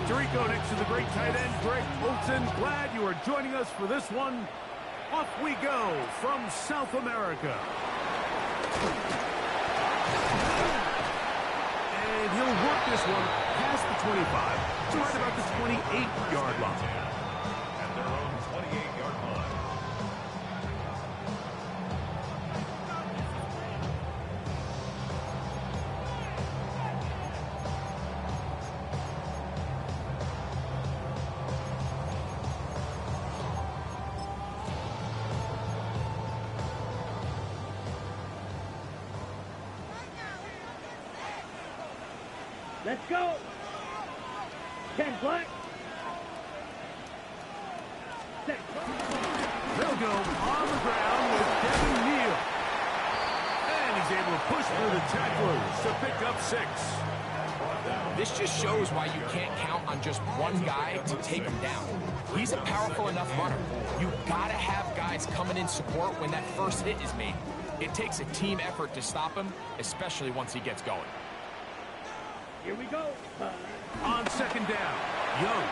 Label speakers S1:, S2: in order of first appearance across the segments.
S1: Tirico next to the great tight end, Greg Olson. Glad you are joining us for this one. Off we go from South America. And he'll work this one past the 25 to right about the 28-yard line.
S2: At their own 28-yard line.
S3: Let's go. 10 black. Set.
S1: They'll go on the ground with Devin Neal. And he's able to push through the tacklers to pick up 6.
S4: This just shows why you can't count on just one guy to take him down. He's a powerful enough runner. You gotta have guys coming in support when that first hit is made. It takes a team effort to stop him, especially once he gets going.
S3: Here we go.
S1: On second down, Young.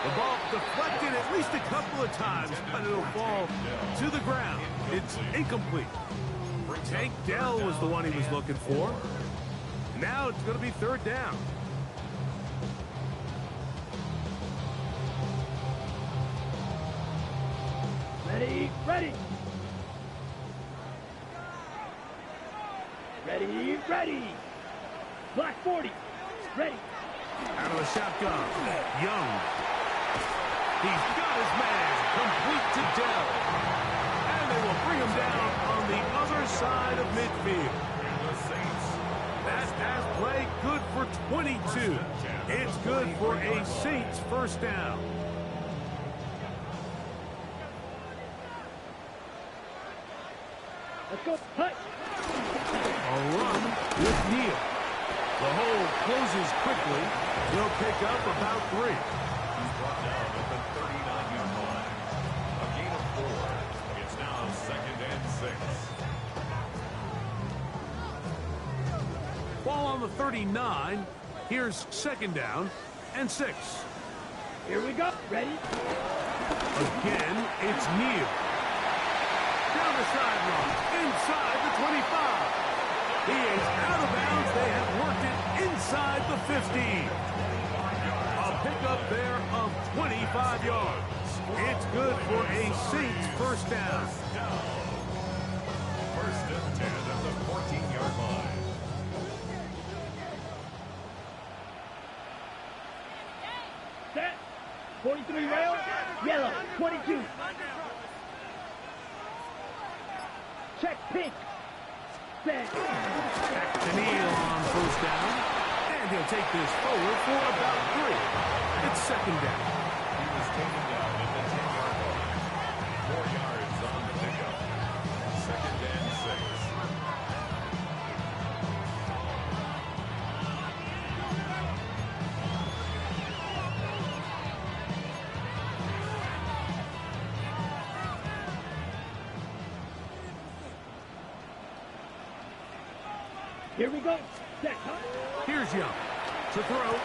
S1: The ball deflected at least a couple of times, but it'll fall to the ground. It's incomplete. Tank Dell was the one he was looking for. Now it's going to be third down.
S3: Ready, ready. Ready, ready. Black 40. Ready.
S1: Out of the shotgun, Young. He's got his man complete to Dell. And they will bring him down on the other side of midfield. That pass play good for 22. It's good for a Saints first down.
S3: Let's go. Hut.
S1: A run with Neal. The hole closes quickly. He'll pick up about 3.
S2: He's brought down at the 39-yard line. A gain of 4. It's now 2nd and 6.
S1: Ball on the 39. Here's 2nd down and 6.
S3: Here we go. Ready.
S1: Again, it's Neal. Down the sideline, inside the 25. He is out of bounds. They have worked it inside the 15. A pickup there of 25 yards. It's good for a Saints first down.
S2: First and 10 at the 14-yard line.
S3: Set. 43 rail. Yellow. 22. Check pink. Set.
S1: Back to Neal on first down. And he'll take this forward for about 3. It's 2nd down.
S2: He was taken down at the 10-yard line. 4 yards on the pickup. 2nd and 6.
S3: Here we go. Set.
S1: Here's Young to throw.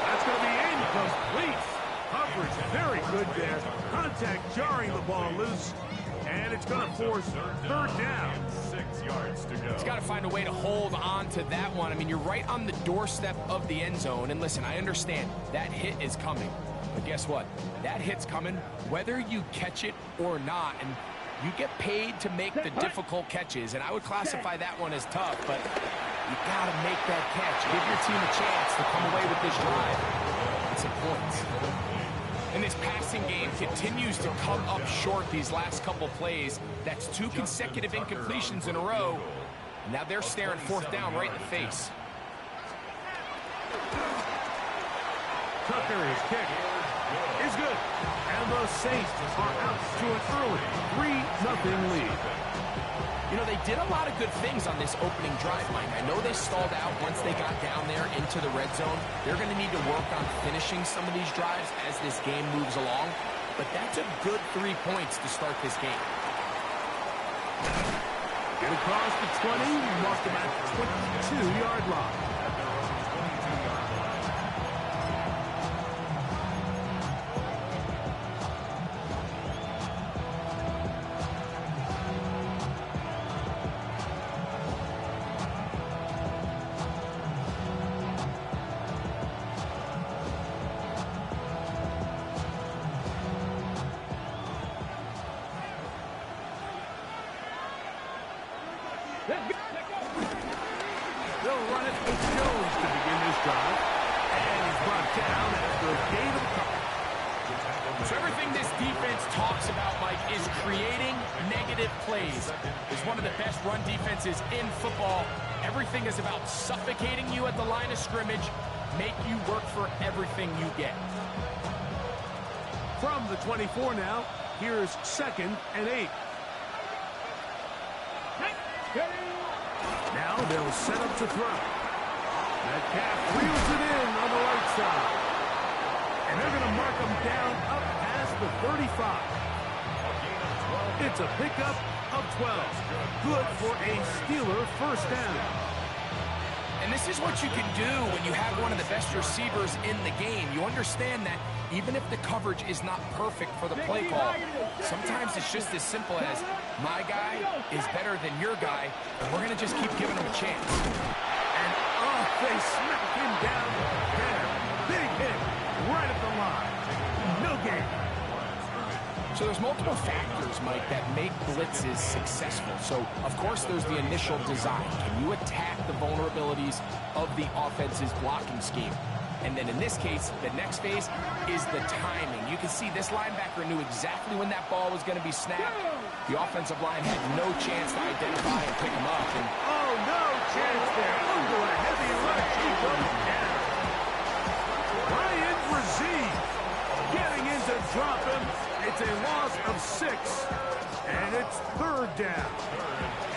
S1: That's going to be incomplete. Coverage very good there. Contact jarring the ball loose. And it's going to force third down.
S2: 6 yards to go.
S4: He's got to find a way to hold on to that one. I mean, you're right on the doorstep of the end zone. And listen, I understand that hit is coming. But guess what? That hit's coming whether you catch it or not. And you get paid to make the difficult catches. And I would classify that one as tough. But you got to make that catch. Give your team a chance to come away with this drive. It's important. And this passing game continues to come up short these last couple plays. That's 2 consecutive incompletions in a row. And now they're staring fourth down right in the face.
S1: Tucker, his kick is good. And the Saints are out to an early 3-0 lead.
S4: You know, they did a lot of good things on this opening drive, Mike. I know they stalled out once they got down there into the red zone. They're going to need to work on finishing some of these drives as this game moves along. But that's a good 3 points to start this game.
S1: Get across the 20, walk them at 22-yard line. It's Jones to begin this drive. And he's brought down after a gain of a couple.
S4: So everything this defense talks about, Mike, is creating negative plays. It's one of the best run defenses in football. Everything is about suffocating you at the line of scrimmage, make you work for everything you get.
S1: From the 24 now, here's 2nd and 8. Now they'll set up to throw. Metcalf wheels it in on the right side. And they're going to mark him down up past the 35. It's a pickup of 12. Good for a Steeler first down.
S4: And this is what you can do when you have one of the best receivers in the game. You understand that even if the coverage is not perfect for the play call, sometimes it's just as simple as my guy is better than your guy, and we're going to just keep giving him a chance.
S1: And they smack him down there. Big hit right at the line. No gain.
S4: So there's multiple factors, Mike, that make blitzes successful. So, of course, there's the initial design. Can you attack the vulnerabilities of the offense's blocking scheme? And then in this case, the next phase is the timing. You can see this linebacker knew exactly when that ball was going to be snapped. The offensive line had no chance to identify and pick him up. And
S1: oh, no chance there. Under a heavy rush, he goes down. Ryan Brzee getting in to drop him. It's a loss of 6, and it's 3rd down.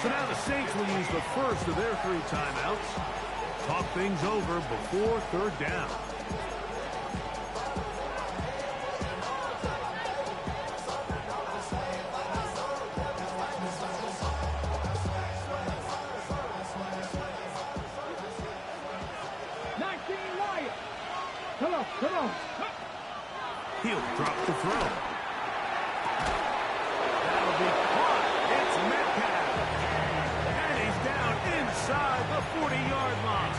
S1: So now the Saints will use the first of their 3 timeouts. Talk things over before 3rd down.
S3: Come on.
S1: He'll drop the throw. That'll be caught. It's Metcalf. And he's down inside the 40-yard line.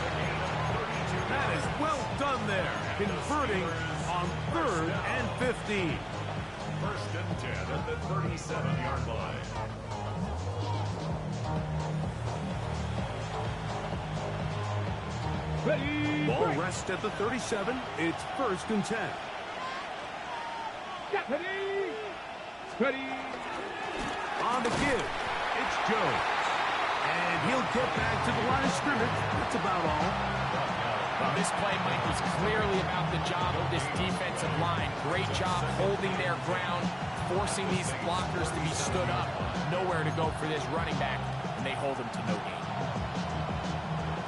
S1: That is well done there, converting on 3rd and 15.
S2: 1st and 10 at the 37-yard line.
S3: Ready.
S1: Ball rest at the 37. It's 1st and 10.
S3: Ready.
S1: On the give, it's Jones. And he'll get back to the line of scrimmage. That's about all.
S4: Well, this play, Mike, was clearly about the job of this defensive line. Great job holding their ground, forcing these blockers to be stood up. Nowhere to go for this running back, and they hold him to no gain.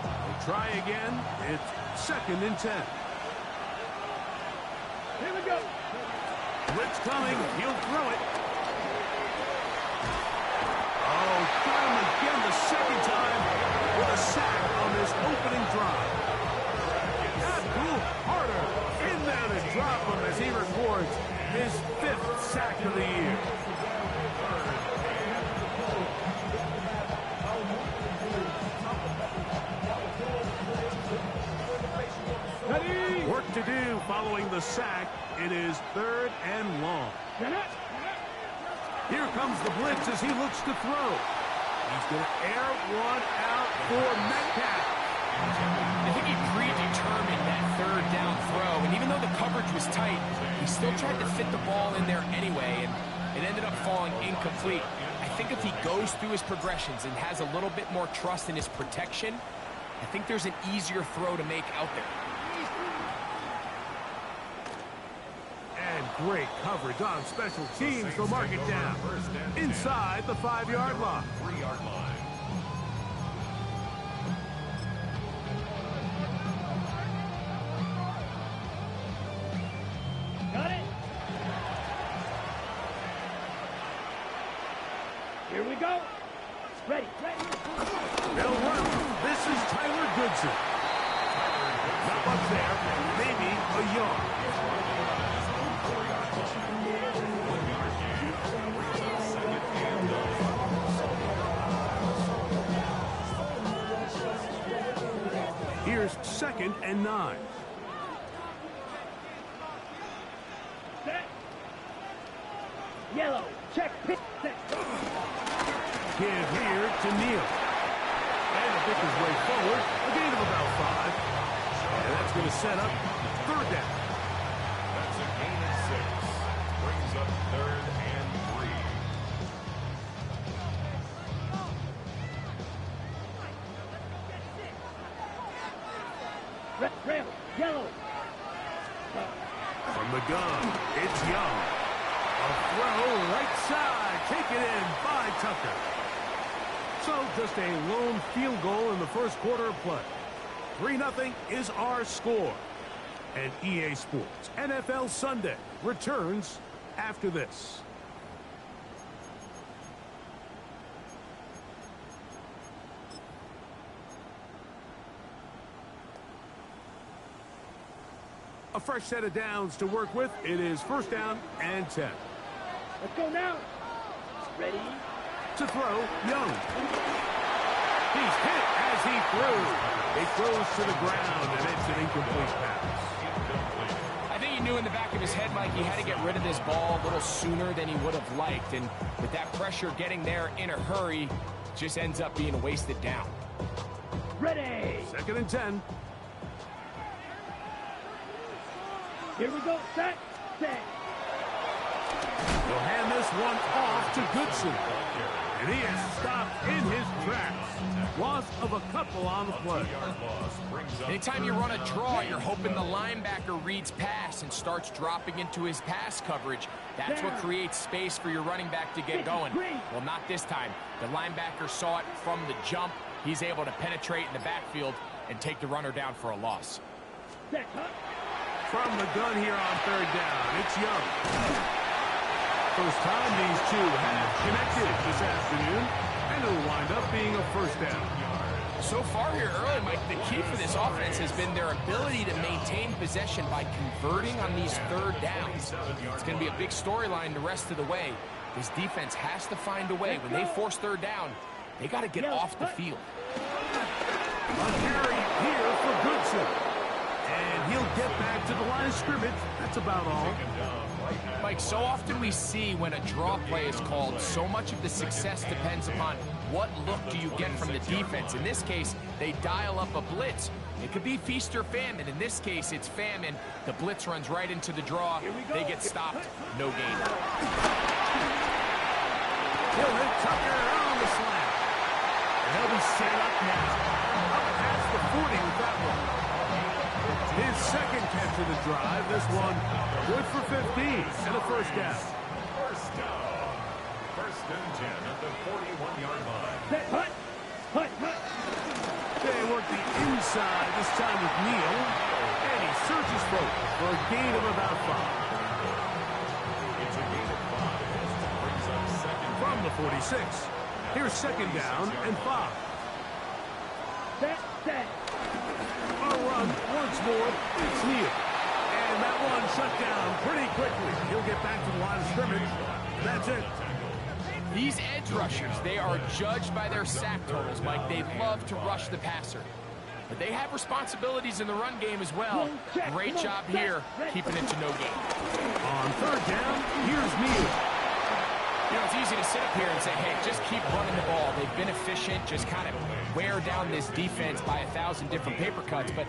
S1: They'll try again. It's 2nd and 10.
S3: Here we go.
S1: Blitz coming. He'll throw it. Oh, got him again the 2nd time with a sack on this opening drive. Abdul Carter in there to drop him as he records his 5th sack of the year.
S3: Ready.
S1: Work to do following the sack. It is 3rd and long. Here comes the blitz as he looks to throw. He's going to air one out for Metcalf.
S4: I think he predetermined that 3rd down throw, and even though the coverage was tight, he still tried to fit the ball in there anyway, and it ended up falling incomplete. I think if he goes through his progressions and has a little bit more trust in his protection, I think there's an easier throw to make out there.
S1: And great coverage on special teams. They'll mark it down inside the 5-yard line.
S2: 3-yard line.
S3: Got it. Here we go. Ready.
S1: They'll run. This is Tyler Goodson. Not much there. Maybe a yard. Here's 2nd and 9.
S3: Set. Yellow. Check. Pick. Set.
S1: Give here to Neal. And a pick his way forward. A gain of about 5. And that's going to set up third down.
S2: That's a gain of 6. Brings up 3rd and 3.
S3: Red, yellow.
S1: From the gun, it's Young. A throw right side, taken in by Tucker. So just a lone field goal in the first quarter of play. 3-0 is our score. And EA Sports NFL Sunday returns after this. A fresh set of downs to work with. It is first down and 10.
S3: Let's go now. Ready?
S1: To throw, Young. He's hit as he throws. It throws to the ground, and it's an incomplete pass.
S4: I think he knew in the back of his head, Mike, he had to get rid of this ball a little sooner than he would have liked. And with that pressure getting there in a hurry, just ends up being a wasted down.
S3: Ready.
S1: 2nd and 10.
S3: Here we go. Set.
S1: He'll hand this one off to Goodson. And he is stopped in his tracks. Loss of a couple on the play.
S4: Anytime you run a draw, you're hoping the linebacker reads pass and starts dropping into his pass coverage. That's what creates space for your running back to get going. Well, not this time. The linebacker saw it from the jump. He's able to penetrate in the backfield and take the runner down for a loss.
S3: Set.
S1: From the gun here on 3rd down, it's Young. First time these two have connected this afternoon, and it'll wind up being a first down.
S4: So far here early, Mike, the key for this offense has been their ability to maintain possession by converting on these 3rd downs. It's going to be a big storyline the rest of the way. This defense has to find a way. When they force 3rd down, they got to get off the field.
S1: A carry here for Goodson. And he'll get back to the line of scrimmage. That's about all.
S4: Mike, so often we see when a draw play is called, so much of the success depends upon what look do you get from the defense. In this case, they dial up a blitz. It could be feast or famine. In this case, it's famine. The blitz runs right into the draw. They get stopped. No gain.
S1: He'll hit Tucker on the slant. And he'll be set up now. Up past the 40 with that one. His 2nd catch of the drive. This one good for 15 and a first down.
S2: First down. 1st and 10 at the 41-yard line.
S3: Set. Hut.
S1: They work the inside this time with Neal. And he searches for a gain of about 5.
S2: It's a gain of 5. Brings up 2nd.
S1: From the 46. Here's 2nd down and 5.
S3: Set.
S1: A run once more. It's Neal. And that one shut down pretty quickly. He'll get back to the line of scrimmage. That's it.
S4: These edge rushers, they are judged by their sack totals, Mike. They love to rush the passer. But they have responsibilities in the run game as well. Great job here, keeping it to no gain.
S1: On 3rd down, here's Neal.
S4: You know, it's easy to sit up here and say, hey, just keep running the ball. They've been efficient, just kind of wear down this defense by 1,000 different paper cuts. But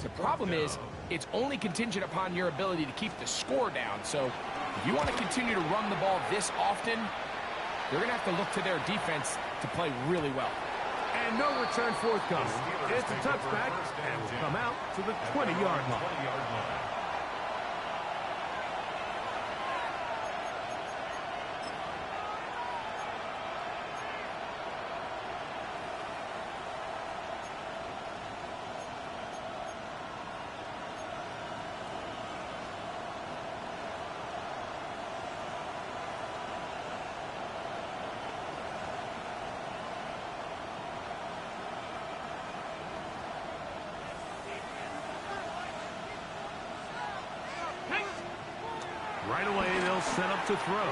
S4: the problem is, it's only contingent upon your ability to keep the score down. So if you want to continue to run the ball this often, you're going to have to look to their defense to play really well.
S1: And no return forthcoming. It's a touchback, and will come out to the 20-yard line. Right away, they'll set up to throw.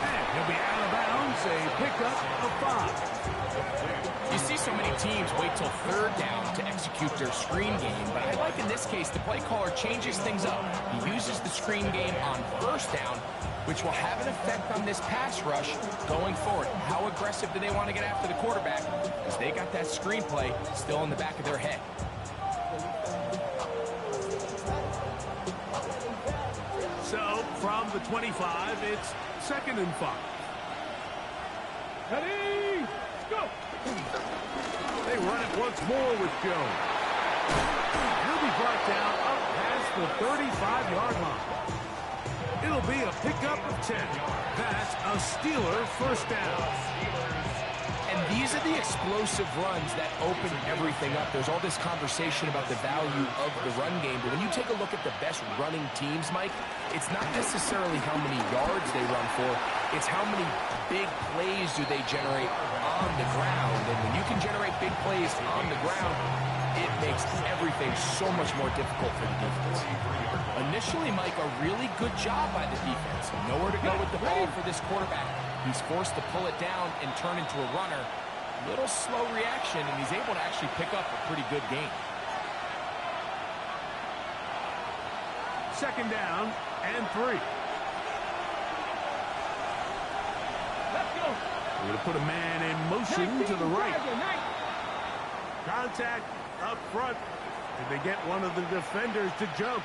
S1: And he'll be out of bounds, a pickup of 5.
S4: You see so many teams wait till 3rd down to execute their screen game, but I like in this case the play caller changes things up. He uses the screen game on 1st down which will have an effect on this pass rush going forward. How aggressive do they want to get after the quarterback? Because they got that screenplay still in the back of their head.
S1: So, from the 25, it's 2nd and 5.
S3: Ready, go!
S1: They run it once more with Jones. He'll be brought down up past the 35-yard line. It'll be a pickup of 10. That's a Steeler first down.
S4: And these are the explosive runs that open everything up. There's all this conversation about the value of the run game, but when you take a look at the best running teams, Mike, it's not necessarily how many yards they run for, it's how many big plays do they generate on the ground. And when you can generate big plays on the ground, it makes everything so much more difficult for the defense. Initially, Mike, a really good job by the defense. Nowhere to go with the ball for this quarterback. He's forced to pull it down and turn into a runner. Little slow reaction, and he's able to actually pick up a pretty good gain.
S1: 2nd down and 3.
S3: Let's go!
S1: We're going to put a man in motion to the right. Contact up front. Did they get one of the defenders to jump?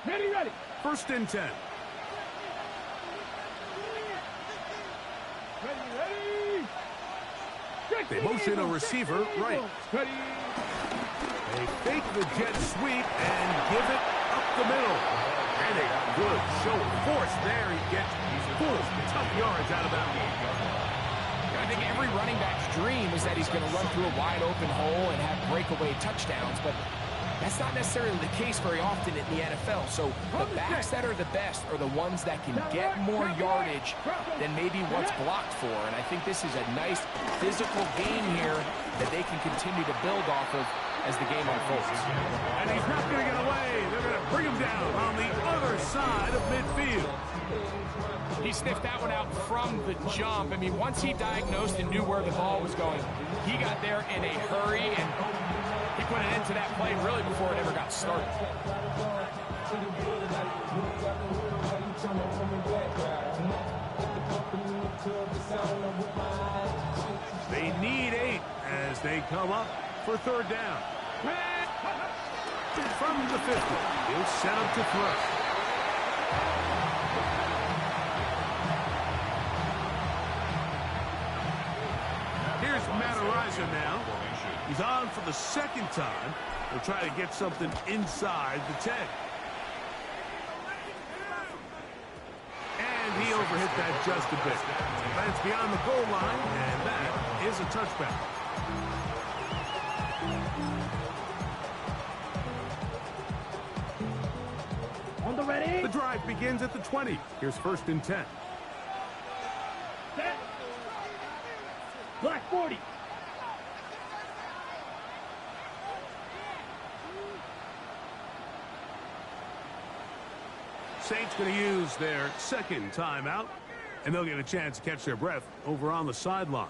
S3: Ready.
S1: 1st and 10.
S3: Ready.
S1: They motion a receiver right.
S3: Ready.
S1: They fake the jet sweep and give it up the middle. And a good show of force there. He gets 4 tough yards out of that one.
S4: I think every running back's dream is that he's going to run through a wide open hole and have breakaway touchdowns, but that's not necessarily the case very often in the NFL. So the backs that are the best are the ones that can get more yardage than maybe what's blocked for. And I think this is a nice physical game here that they can continue to build off of as the game unfolds.
S1: And he's not going to get away. They're going to bring him down on the other side of midfield.
S4: He sniffed that one out from the jump. I mean, once he diagnosed and knew where the ball was going, he got there in a hurry, and he put an end to that play really before it ever got started.
S1: They need 8 as they come up for 3rd down. From the 50, he'll set up to throw. Here's Matariza now. He's on for the 2nd time. He'll try to get something inside the 10. And he overhit that just a bit. That's beyond the goal line, and that is a touchback.
S3: On the ready.
S1: The drive begins at the 20. Here's 1st and 10.
S3: Set. Black 40.
S1: Saints going to use their 2nd timeout, and they'll get a chance to catch their breath over on the sideline.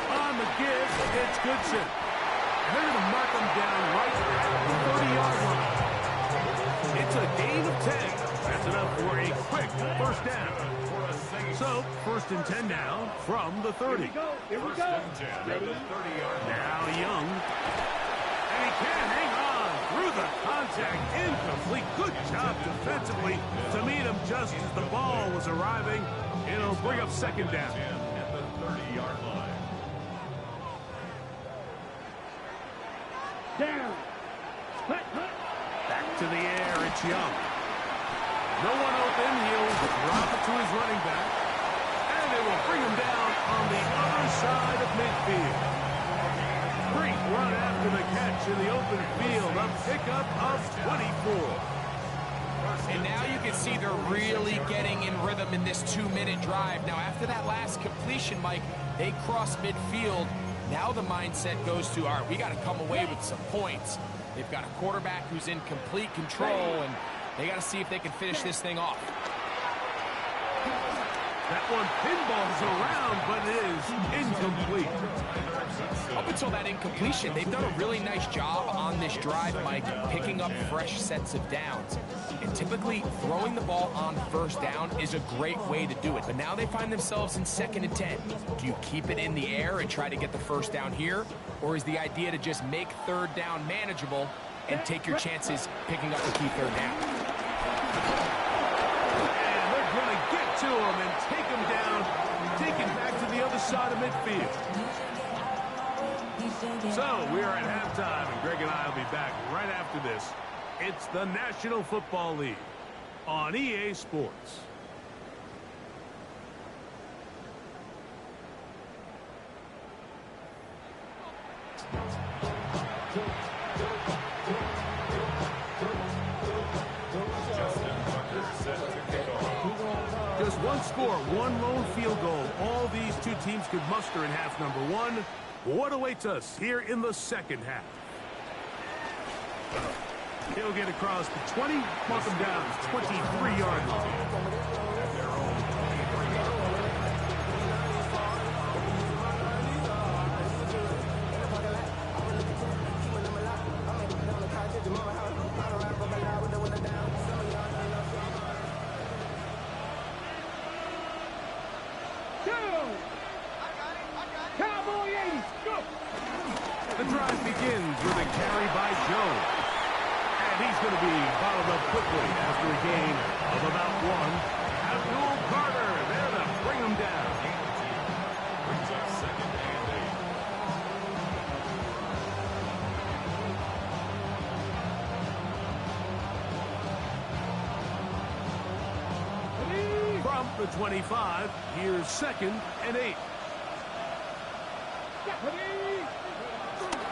S1: On the give, it's Goodson. They're going to mark him down right at the 30-yard line. It's a gain of 10. That's enough for a quick 1st down. So, 1st and 10 now from the 30.
S3: Here we go. Ready.
S1: Now Young. And he can't hang on through the contact. Incomplete. Good job defensively to meet him just as the ball was arriving. It'll bring up 2nd down.
S2: At the 30-yard line.
S3: Down. Hut.
S1: Back to the air, it's Young. No one open, he'll drop it to his running back. And it will bring him down on the other side of midfield. Great run after the catch in the open field. A pickup of 24.
S4: And now you can see see they're really getting in rhythm in this 2-minute drive. Now, after that last completion, Mike, they cross midfield. Now the mindset goes to, all right, we got to come away with some points. They've got a quarterback who's in complete control, and they got to see if they can finish this thing off.
S1: That one pinballs around, but it is incomplete.
S4: Up until that incompletion, they've done a really nice job on this drive, Mike, picking up fresh sets of downs. And typically, throwing the ball on first down is a great way to do it. But now they find themselves in 2nd and 10. Do you keep it in the air and try to get the first down here? Or is the idea to just make 3rd down manageable and take your chances picking up the key 3rd down?
S1: And they're going to get to him and take him down, take him back to the other side of midfield. So we are at halftime, and Greg and I will be back right after this. It's the National Football League on EA Sports. Just one score, one lone field goal. All these two teams could muster in half number one. What awaits us here in the second half? He'll get across the 20, mark him down 23-yard line. The drive begins with a carry by Jones. And he's going to be bottled up quickly after a gain of about 1. Abdul Carter there to bring him down.
S2: Brings up 2nd and 8.
S1: From the 25, here's 2nd and 8.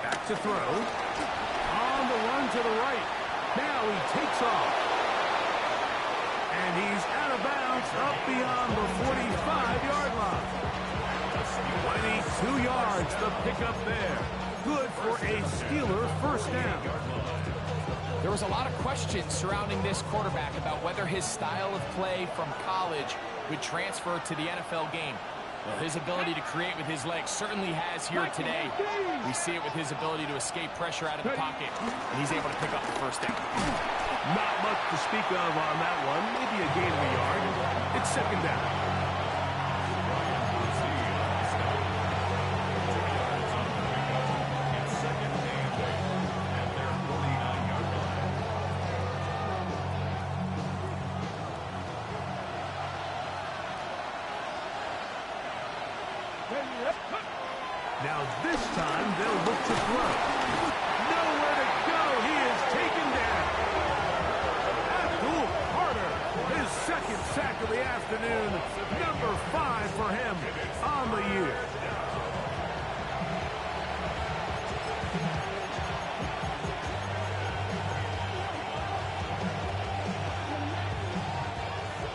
S1: Back to throw. On the run to the right. Now he takes off. And he's out of bounds up beyond the 45-yard line. 22 yards the pickup there. Good for a Steeler first down.
S4: There was a lot of questions surrounding this quarterback about whether his style of play from college would transfer to the NFL game. Well, his ability to create with his legs certainly has here today. We see it with his ability to escape pressure out of the pocket, and he's able to pick up the first down.
S1: Not much to speak of on that one. Maybe a gain of a yard. It's 2nd down. Now this time they'll look to throw. Nowhere to go. He is taken down. Abdul Carter, his 2nd sack of the afternoon. Number 5 for him on the year.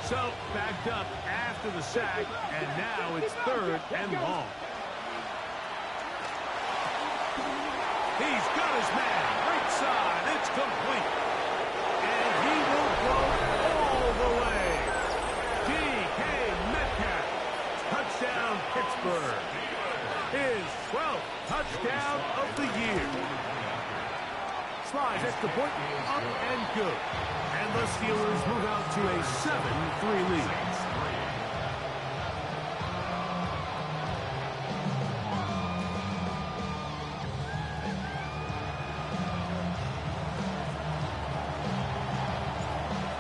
S1: So backed up after the sack, and now it's 3rd and long. He's got his man, right side, it's complete. And he will go all the way. D.K. Metcalf, touchdown Pittsburgh. His 12th touchdown of the year. Slides extra point, up and good. And the Steelers move out to a 7-3 lead.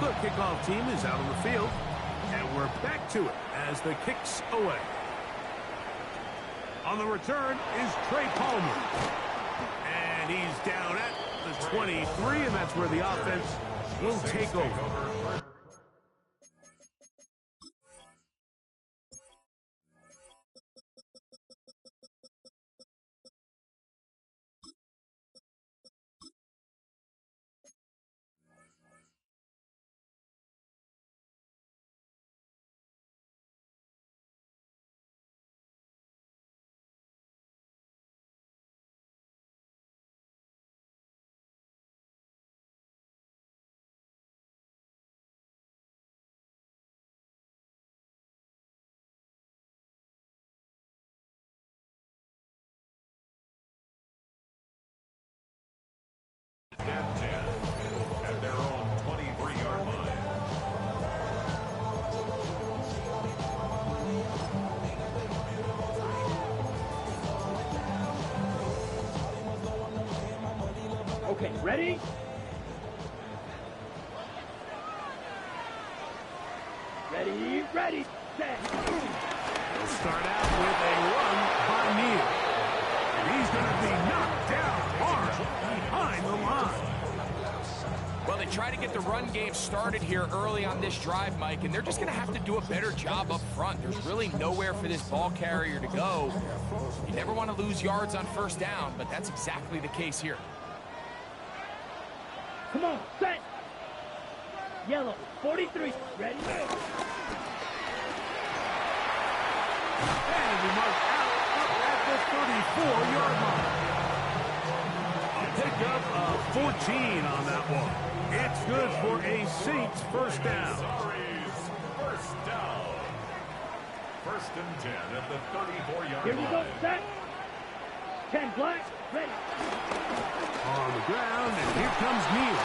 S1: The kickoff team is out on the field, and we're back to it as the kick's away. On the return is Trey Palmer, and he's down at the 23, and that's where the offense will take over.
S3: Okay, ready? Ready, set.
S1: He'll start out with a run by Neal. And he's going to be knocked down hard behind the line.
S4: Well, they try to get the run game started here early on this drive, Mike, and they're just going to have to do a better job up front. There's really nowhere for this ball carrier to go. You never want to lose yards on first down, but that's exactly the case here.
S3: Come on, set. Yellow, 43. Ready?
S1: And he marked out up at the 34-yard line. A pickup of 14 on that one. It's good for a Saints first down.
S2: First down. First and 10 at the 34-yard
S3: Here
S2: line.
S3: we go, set. 10 black, ready.
S1: On the ground, and here comes Neal.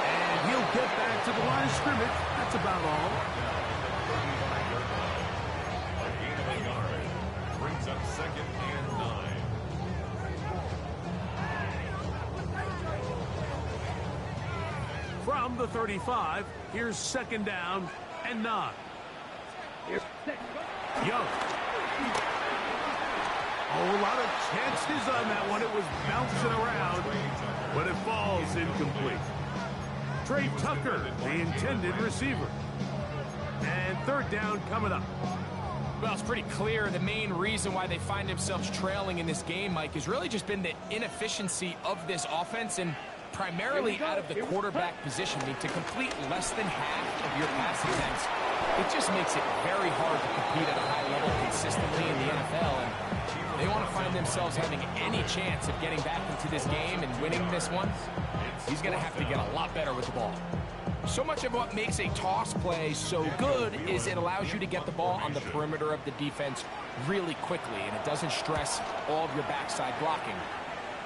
S1: And he'll get back to the line of scrimmage. That's about all.
S2: A gain of a yard. Brings up second and 9.
S1: From the 35, here's second down and 9.
S3: Here's set.
S1: Young. Oh, a lot of chances on that one. It was bouncing around, but it falls incomplete. Trey Tucker, the intended receiver. And third down coming up.
S4: Well, it's pretty clear the main reason why they find themselves trailing in this game, Mike, has really just been the inefficiency of this offense and primarily out of the quarterback position. I mean, to complete less than half of your pass attempts, it just makes it very hard to compete at a high level consistently in the NFL. And they want to find themselves having any chance of getting back into this game and winning this one. He's going to have to get a lot better with the ball. So much of what makes a toss play so good is it allows you to get the ball on the perimeter of the defense really quickly, and it doesn't stress all of your backside blocking.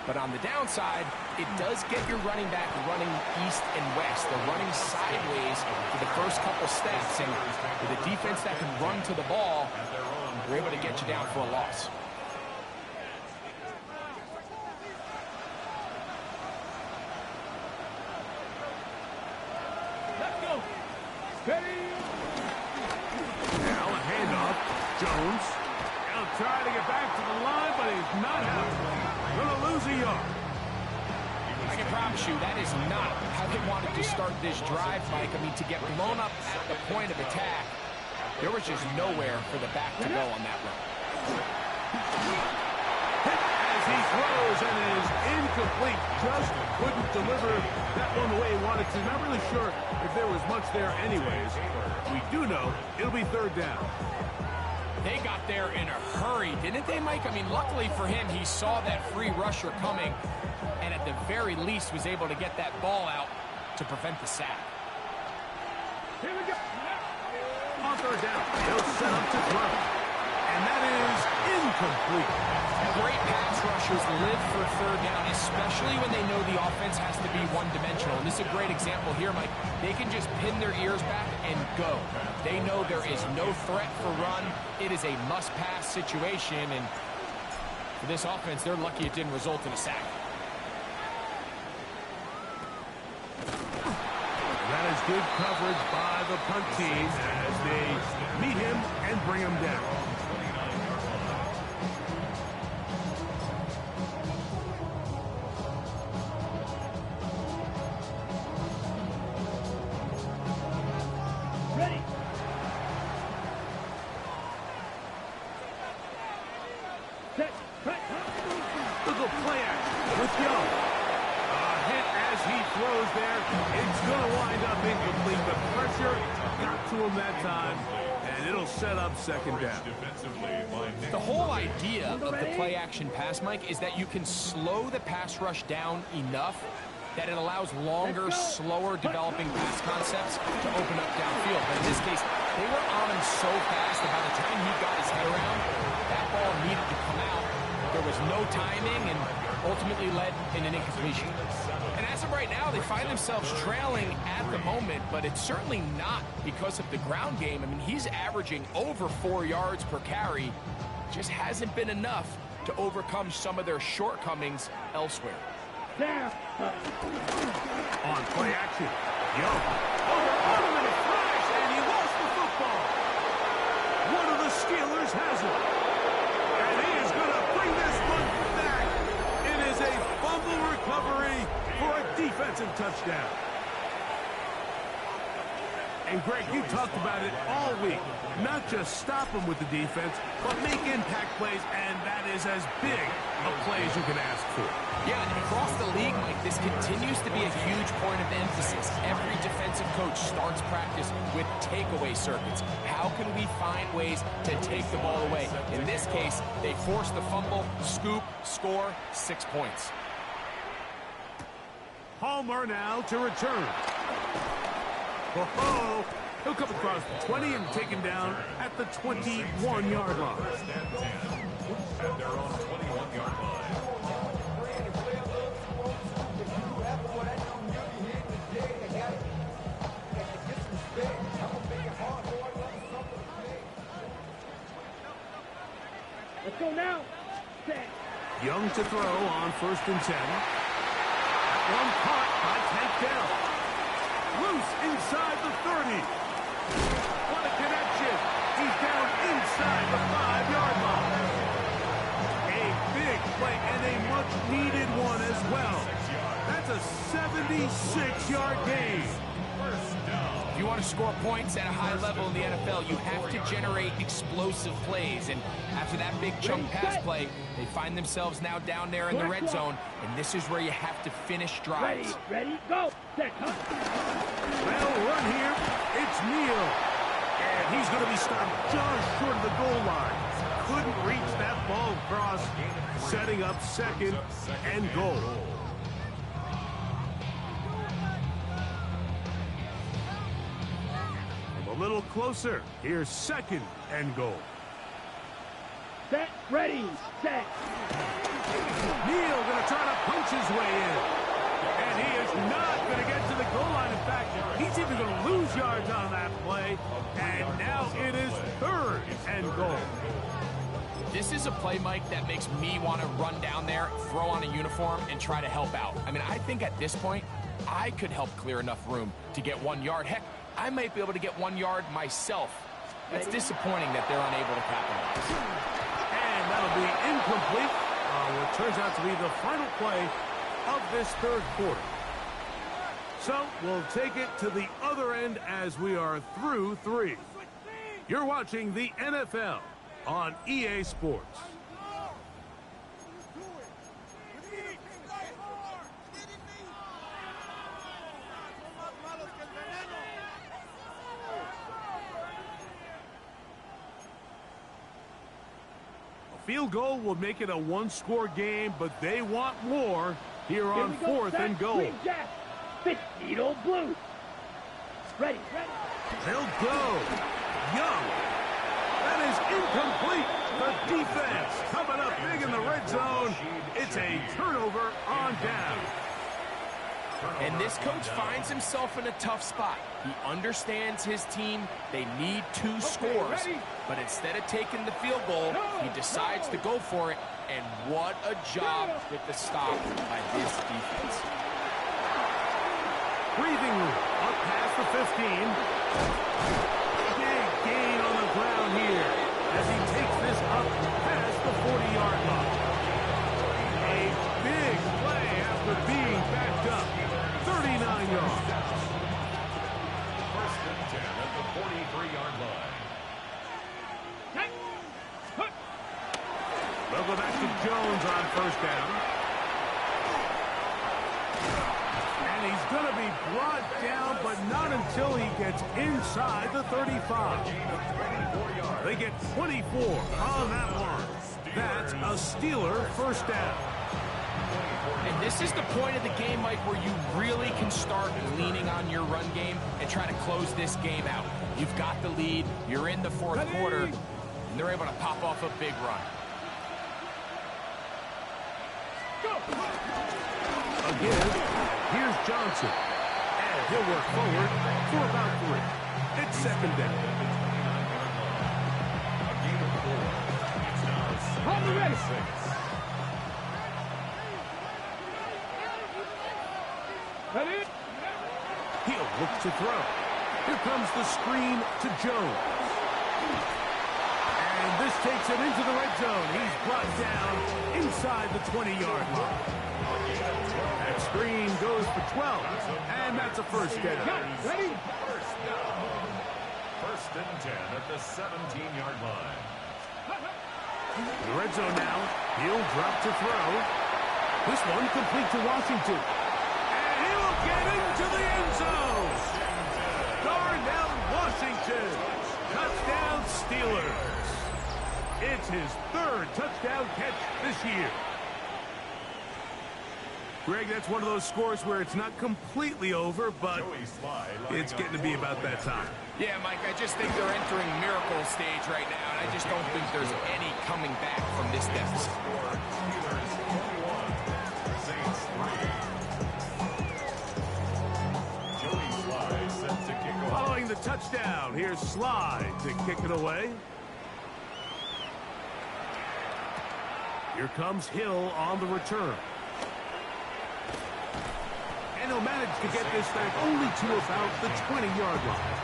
S4: But on the downside, it does get your running back running east and west. They're running sideways for the first couple steps, and with a defense that can run to the ball, they're able to get you down for a loss.
S1: Now a handoff. Jones. He'll try to get back to the line, but he's not out. Going to lose a yard.
S4: I can promise you that is not how they wanted to start this drive, Mike. I mean, to get blown up at the point of attack, there was just nowhere for the back to go on that run.
S1: As he throws and is incomplete. Just couldn't deliver that one the way he wanted to. Not really sure if there was much there anyways. We do know it'll be third down.
S4: They got there in a hurry, didn't they, Mike? I mean, luckily for him, he saw that free rusher coming and at the very least was able to get that ball out to prevent the sack.
S3: Here we go.
S1: On third down, he'll set up to throw. And that is incomplete.
S4: Great pass rushers live for third down, especially when they know the offense has to be one-dimensional. And this is a great example here, Mike. They can just pin their ears back and go. They know there is no threat for run. It is a must-pass situation, and for this offense, they're lucky it didn't result in a sack.
S1: That is good coverage by the punt team as they meet him and bring him down.
S3: Ready. Set. Right.
S1: Look at play action with Young. A hit as he throws there. It's going to wind up incomplete. The pressure got to him that time, and it'll set up second down.
S4: The whole idea of the play-action pass, Mike, is that you can slow the pass rush down enough that it allows longer, slower developing pass concepts to open up downfield. But in this case, they were on him so fast that by the time he got his head around, that ball needed to come out. There was no timing and ultimately led in an incompletion. And as of right now, they find themselves trailing at the moment, but it's certainly not because of the ground game. I mean, he's averaging over 4 yards per carry. Just hasn't been enough to overcome some of their shortcomings elsewhere.
S3: down.
S1: On play action. Young. Overrun him in a flash, and he lost the football. One of the Steelers has it. And he is going to bring this one back. It is a fumble recovery for a defensive touchdown. And Greg, you talked about it all week. Not just stop them with the defense, but make impact plays, and that is as big a play as you can ask for.
S4: Yeah, and across the league, Mike, this continues to be a huge point of emphasis. Every defensive coach starts practice with takeaway circuits. How can we find ways to take the ball away? In this case, they force the fumble, scoop, score, 6 points.
S1: Palmer now to return. Oh, he'll come across the 20 and taken down at the 21-yard line.
S2: At their own 21-yard line.
S3: Let's go now. Set.
S1: Young to throw on 1st and 10. One caught by Tank Dell. Loose inside the 30. What a connection. He's down inside the 5-yard line. A big play and a much-needed one as well. That's a 76-yard gain.
S4: If you want to score points at a high level in the NFL, you have to generate explosive plays. And after that big chunk pass play, they find themselves now down there in the red zone. And this is where you have to finish drives.
S3: Ready, go. Set.
S1: Well, run here. It's Neal. And he's going to be stopped just short of the goal line. Couldn't reach that ball across, setting up 2nd and goal. A little closer. Here's 2nd and goal.
S3: Set, ready, set.
S1: Neal going to try to punch his way in. And he is not going to get to the goal line. In fact, he's even going to lose yards on that play. And now it is 3rd and goal.
S4: This is a play, Mike, that makes me want to run down there, throw on a uniform, and try to help out. I mean, I think at this point, I could help clear enough room to get 1 yard. Heck, I might be able to get 1 yard myself. That's disappointing that they're unable to capitalize.
S1: And that'll be incomplete. What turns out to be the final play of this 3rd quarter. So we'll take it to the other end as we are through 3. You're watching the NFL on EA Sports. Field goal will make it a 1-score game, but they want more here on 4th and goal.
S3: Needle blue. Ready.
S1: They'll go. Young. That is incomplete. The defense coming up big in the red zone. It's a turnover on down.
S4: And this coach finds himself in a tough spot. He understands his team. They need 2 scores. But instead of taking the field goal, he decides to go for it. And what a job with the stop by this defense.
S1: Breathing room up past the 15. Big gain on the ground here as he takes this up past the 40-yard line. A big play after being backed up. 39 yards.
S2: 1st and 10 at the 43-yard line.
S1: They'll go back to Jones on 1st down. And he's going to be brought down, but not until he gets inside the 35. They get 24 on that one. That's a Steeler 1st down.
S4: And this is the point of the game, Mike, where you really can start leaning on your run game and try to close this game out. You've got the lead, you're in the 4th quarter, and they're able to pop off a big run.
S1: Again, here's Johnson. And he'll work forward for about 3. It's 2nd down.
S2: A gain of 4. It's now 2nd and 6.
S3: Ready?
S1: He'll look to throw. Here comes the screen to Jones. And this takes him into the red zone. He's brought down inside the 20-yard line. That screen goes for 12, and that's a first down.
S3: Ready?
S2: First down. First and 10 at the 17-yard line.
S1: The red zone now. He'll drop to throw. This one complete to Washington. And he'll get into the end zone. Darnell Washington. Touchdown Steelers. It's his third touchdown catch this year. Greg, that's one of those scores where it's not completely over, but it's getting to be about that time.
S4: Yeah, Mike, I just think they're entering miracle stage right now, and I just don't think there's any coming back from this deficit.
S2: Steelers 21, Saints 3. Joey Sly set to kick off.
S1: Following the touchdown, here's Slide to kick it away. Here comes Hill on the return. And he'll manage to get this back only to about the 20-yard line.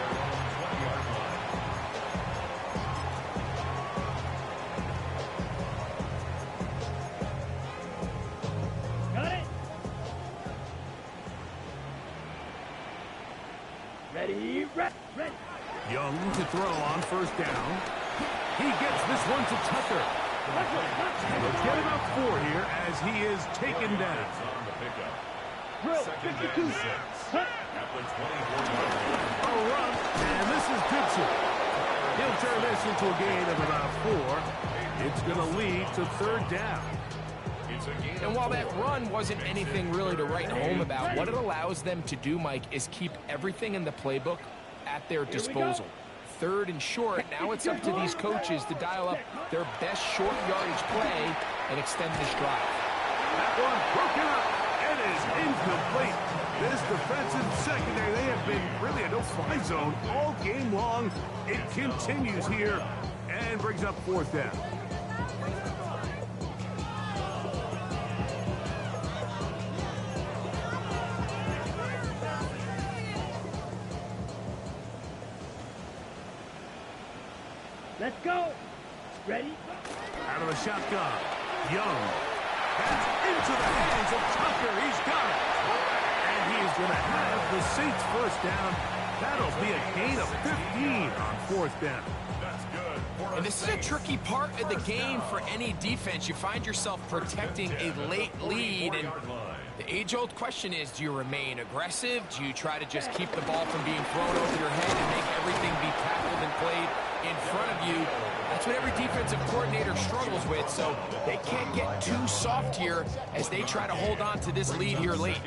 S3: Got it? Ready? Ready.
S1: Young to throw on first down. He gets this one to Tucker. He'll get about 4 here as he is taken down.
S2: On the pickup.
S3: Drill,
S2: Second
S3: 52.
S2: and 6.
S3: Cut.
S2: At the 24-yard line.
S1: A run, and this is Goodson. He'll turn this into a gain of about 4. It's going to lead to third down.
S2: It's a gain
S4: And
S2: of
S4: while
S2: 4.
S4: that run wasn't anything really to write home about, what it allows them to do, Mike, is keep everything in the playbook at their disposal. Third and short, now it's up to these coaches to dial up their best short yardage play and extend this drive.
S1: That one broken up. It is incomplete. This defensive secondary, they have been really a no-fly zone all game long. It continues here and brings up fourth down.
S3: Let's go. Ready?
S1: Out of the shotgun, Young. That's into the hands of Tucker. He's got it. And he is going to have the Saints first down. That'll be a gain of 15 on fourth down.
S2: That's good.
S4: And this is a tricky part of the game for any defense. You find yourself protecting a late lead, and the age-old question is, do you remain aggressive? Do you try to just keep the ball from being thrown over your head and make everything be tackled and played in front of you? That's what every defensive coordinator struggles with, so they can't get too soft here as they try to hold on to this lead here late.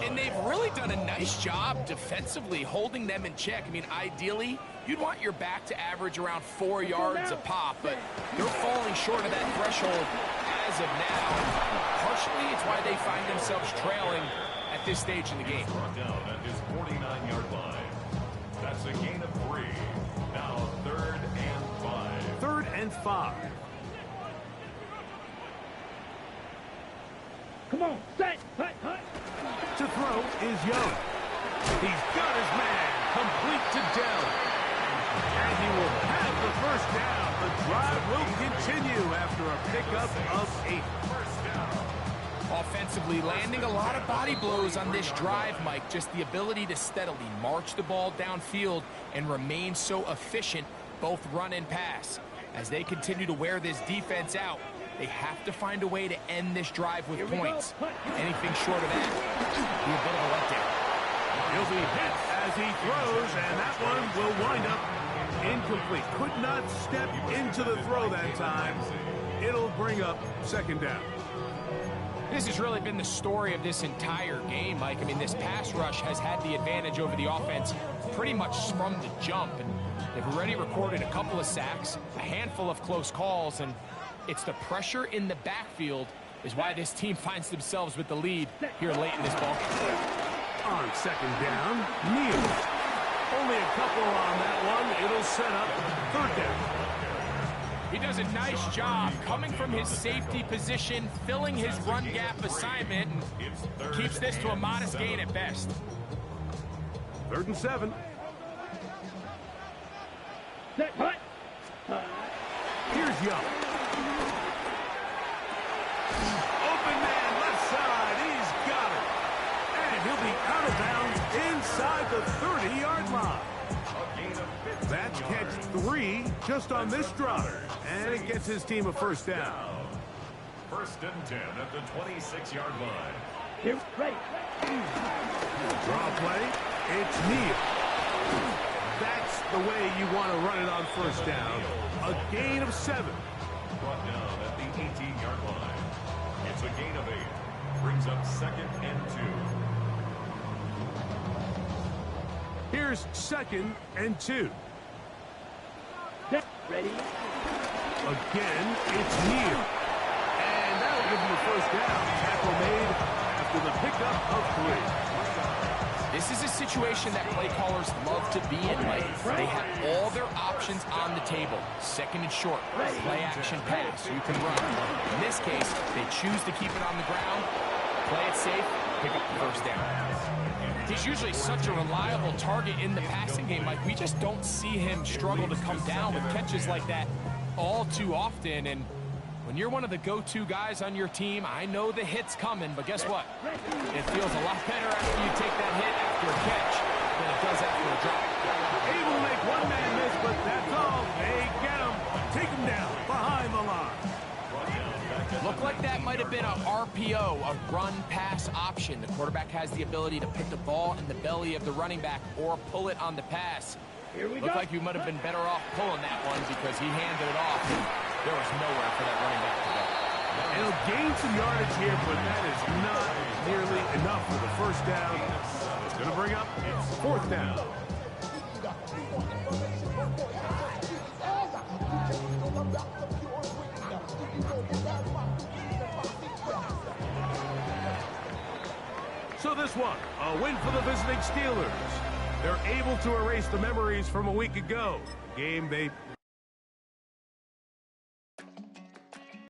S4: And they've really done a nice job defensively holding them in check. I mean, ideally, you'd want your back to average around 4 yards a pop, but they're falling short of that threshold as of now. Partially, it's why they find themselves trailing at this stage in the game.
S2: Brought down at his 49-yard line. That's a gain of 3. Now 3rd and 5.
S1: 3rd and 5.
S3: Come on. Set. Hut, hut.
S1: To throw is Young. He's got his man complete to Dell. And he will have the first down. The drive will continue after a pickup of 8.
S2: First down.
S4: Offensively, landing a lot of body blows on this drive, Mike. Just the ability to steadily march the ball downfield and remain so efficient, both run and pass. As they continue to wear this defense out, they have to find a way to end this drive with points. Anything short of that will be a bit of a letdown.
S1: He'll be hit as he throws, and that one will wind up incomplete. Could not step into the throw that time. It'll bring up second down.
S4: This has really been the story of this entire game, Mike. I mean, this pass rush has had the advantage over the offense pretty much from the jump. And they've already recorded a couple of sacks, a handful of close calls, and it's the pressure in the backfield is why this team finds themselves with the lead here late in this ball game.
S1: On second down, Neal. Only a couple on that one. It'll set up third down.
S4: He does a nice job coming from his safety position, filling his run gap assignment, and keeps this to a modest gain at best.
S1: 3rd and 7.
S3: Set, cut.
S1: Here's Young. Open man, left side. He's got it. And he'll be out of bounds inside the 30-yard line. That's catch 3 just on this drive. And it gets his team a first down.
S2: 1st and 10 at the 26-yard line.
S3: Here, ready.
S1: Draw play. It's Neal. That's the way you want to run it on first down. A gain of 7.
S2: Brought down at the 18-yard line. It's a gain of 8. Brings up 2nd and 2.
S1: Here's 2nd and 2.
S3: Set, ready.
S1: Again, it's Neal. And that'll give him a first down. Tackle made after the pickup of 3.
S4: This is a situation that play callers love to be in, Mike. They have all their options on the table. 2nd and short, play action pass, you can run. In this case, they choose to keep it on the ground, play it safe, pick up the first down. He's usually such a reliable target in the passing game, Mike. We just don't see him struggle to come down with catches like that all too often. And when you're one of the go-to guys on your team, I know the hit's coming, but guess what? It feels a lot better after you take that hit after a catch than it does after a drop.
S1: Able to make one man miss, but that's all. They get him. Take him down behind the line.
S4: Looked like that might have been a RPO, a run-pass option. The quarterback has the ability to put the ball in the belly of the running back or pull it on the pass.
S3: Here we
S4: Looked
S3: go.
S4: like you might have been better off pulling that one because he handed it off, and there was nowhere for that running back to go.
S1: And he'll gain some yardage here, but that is not nearly enough for the first down. It's going to bring up 4th down. So this one, a win for the visiting Steelers. They're able to erase the memories from a week ago. Game they